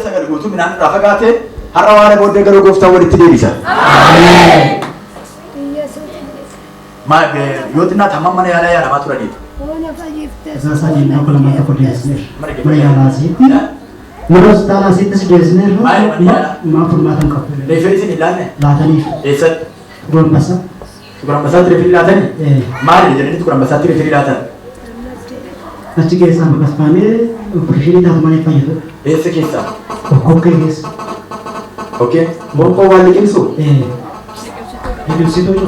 sagal guutuu midhaan irraa fagaate har'a waan booddee garuu gooftaan walitti deebisa. Yoo xinnaa tamman mana yaalaa yaalamaa turaniidha. Sasa jina kula mata kodesner. Mayala siti. Nuros tala siti sedesner. Maafur matan kapel. Referensi ni laanne. Laatani. Eessat. Kurang basa. Kurang basa referi laatani. Maali jedhanii kurang basa referi laatan. Achi keessa bakas paane operation ita mana fayyadu. Eessa keessa? Oke keessa. Oke. Bonko waan liqimsu. Liqimsitu jiru.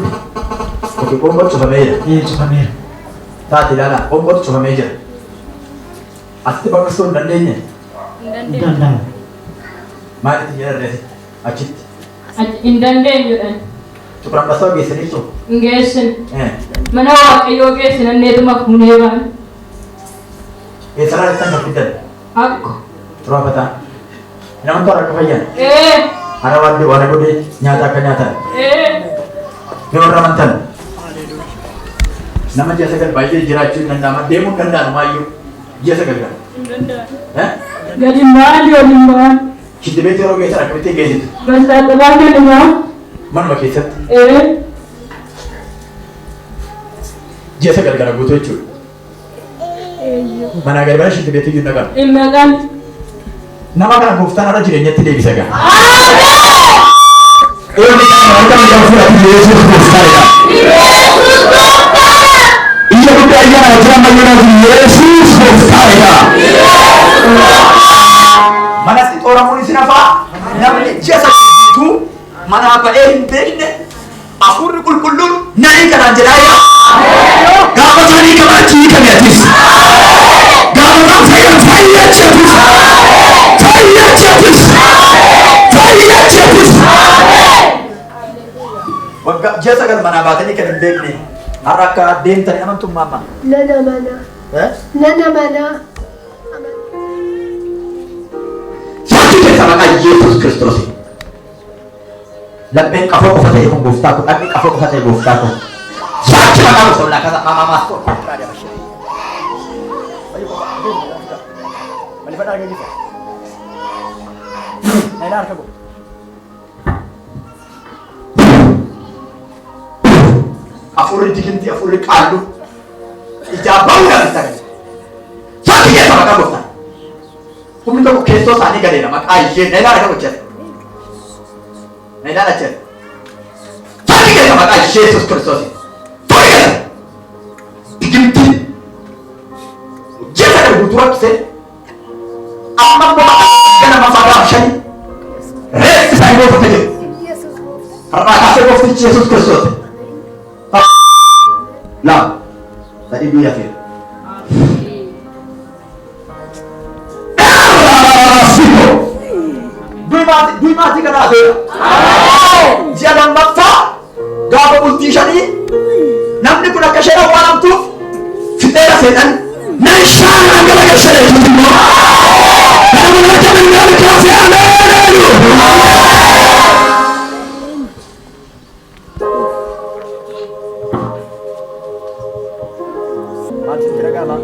Oke, bonko cufameera. Cufameera. Taati ilaala, bonko cufamee jira. Asitti baqasuu hin dandeenye. Danda'ama. Maalitti jedhan achitti? Hin dandeenyudhaan. Cukuraan basaa geessaniitu? Hin geessin. Mana waaqayyoo geessin anneetuma fuunee ba'an. Eessarraa ittiin kan fiddan? Akko. Turaafataa. Namni toora akka fayyan? Hara waan godhee nyaata akka nyaatan? Yoo warra amantan? Nama ji'a sagal baay'ee jiraachuu hin danda'ama. Deemuu hin danda'an maayyuu ji'a sagal gara. Hin danda'an. Gadi maali waliin ba'an? Shiddibeetti yeroo geessan akkamitti geessitu? Basaadhabaa gadimaa. Manuma keessatti? Ji'a sagal gara guutuu jechuudha. Manaa gadi bara shiddibeetti iyyuu naqan. Hin naqan. Nama kana gooftaan har'a jireenyatti deebisa gaa. Inni kana wanta midhaan fudhatu Yesuus gooftaadha. Ija guddaa ayyaana jira mayyoonaa Yesuus gooftaadha. Manatti xooramuun isin hafaa namni ji'a sagal guutuu manaa ba'ee hin beekne hafuurri qulqulluun nanii kanaan jedhaa gaafa isaanii qabaachuu hiikame atis gaafa isaan fayyan fayyachatis waggaa ji'a sagal manaa baatanii kan hin beekne har'a akka deemtanii amantummaa amma. Nana mana. Nana mana. Fakkii keessa maqaa Yesuus Kiristoos. Lapheen qafoo qofa ta'e kun gooftaa kun dhagni qafoo qofa ta'e gooftaa kun. Fakkii maqaa gosa ulaa kasa maamaas kun. Afurri diginti afurri qaallu ijaa bahuudhaan isa gadi. Fakkii keessa maqaa gooftaa. Humni tokko keessoo isaanii gadeera maqaa ishee na ilaala kan hojjete. Na ilaala jedhe. Fakkii keessa maqaa Yesuus Kiristoos. Fakkii keessa. Diginti. Ji'a sagal guutuu rakkisee. Amma immoo ganama fagaa shanii. Reessi isaanii goofata jiru. Har'aa kaasee gooftichi Yesuus Kiristoos. Lama. Tadi biyya fe'e. Dui maatii kana afeera. Ji'a lammaffaa gaafa bultii shanii namni kun akka isheen awwaalamtuuf fixeera seexan nan shaanaan gala galchee immoo nama akka minyaani kaasee ameeneenu. Maaltu jira gaala?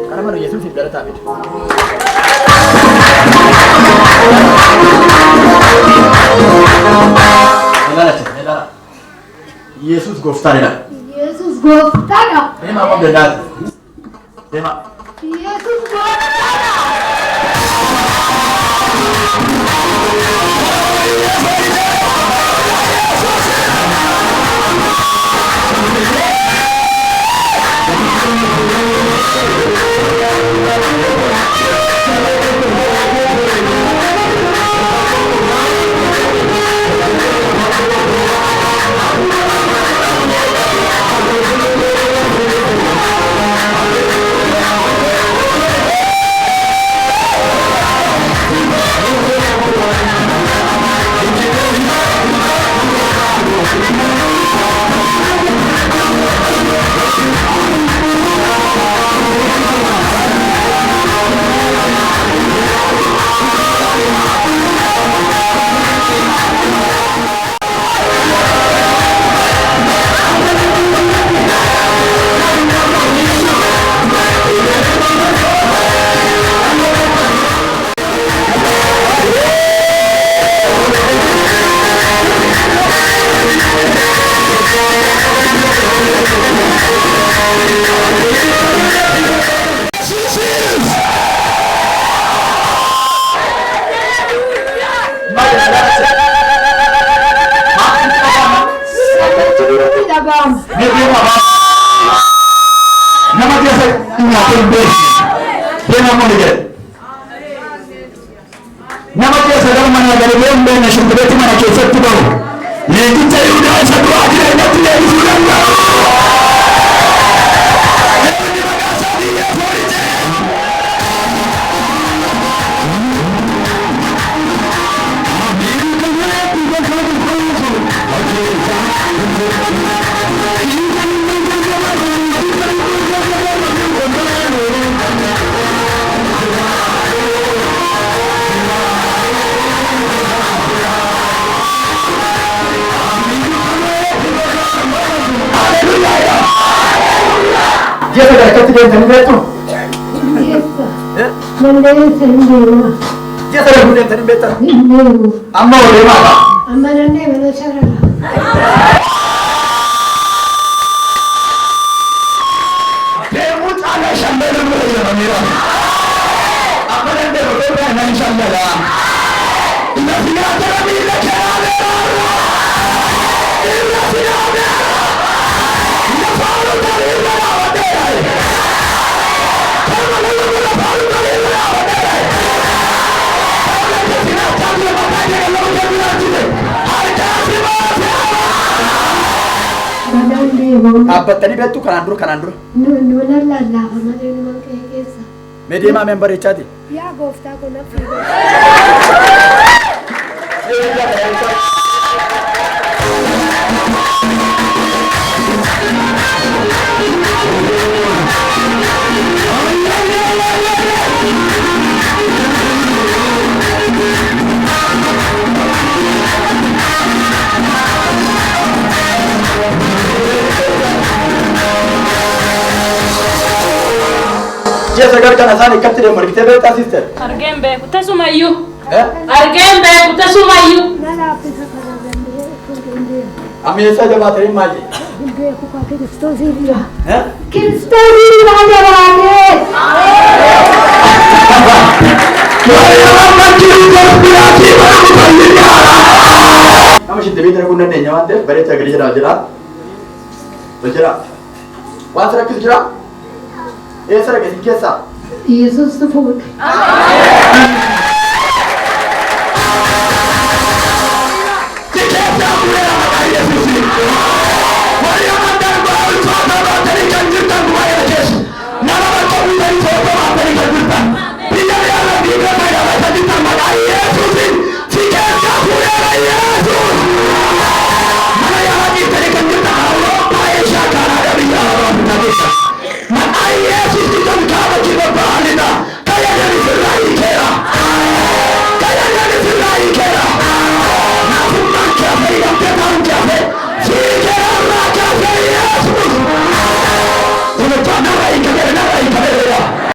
Karena mana Yesus tidak ada tabir. Nelara. Yesus goftara. Yesus goftara. Tema apa benar? Tema. Yesus goftara. Nama biasa ngapain besi? Dia mau lihat. Nama biasa dalam mana dari benda nasi berarti mana kisah tu baru. Ini cari udah satu aja yang tidak disuruh. Dia sudah kata dia tadi betul. Mandai sendiri. Dia sudah punya tadi betul. Ini. Amma oleh mana? Amma nande mana cara? Demu ada sambil berjalan Amira. Apa yang dia berjalan dengan sambil? Ina tidak terbiasa cara. Ina tidak. Ina baru dari mana? Apa tadi betul kanan dulu. Nuna lalla mana ini mangke kesa. Media member cati. Ya gofta ko na free. Dia segar kan asal ikat dia mari kita beta sister. Argembe, utasumayu. Argembe utasumayu. Nala pisa kana bende ko bende. Ami saja materi maji. Bende ko ka Kristo siria. Kristo Kamu sih dewi terguna nih nyawa teh, beri cakap dia Rajara. Wah serah kisah. Serah kisah. Yesus tu pun.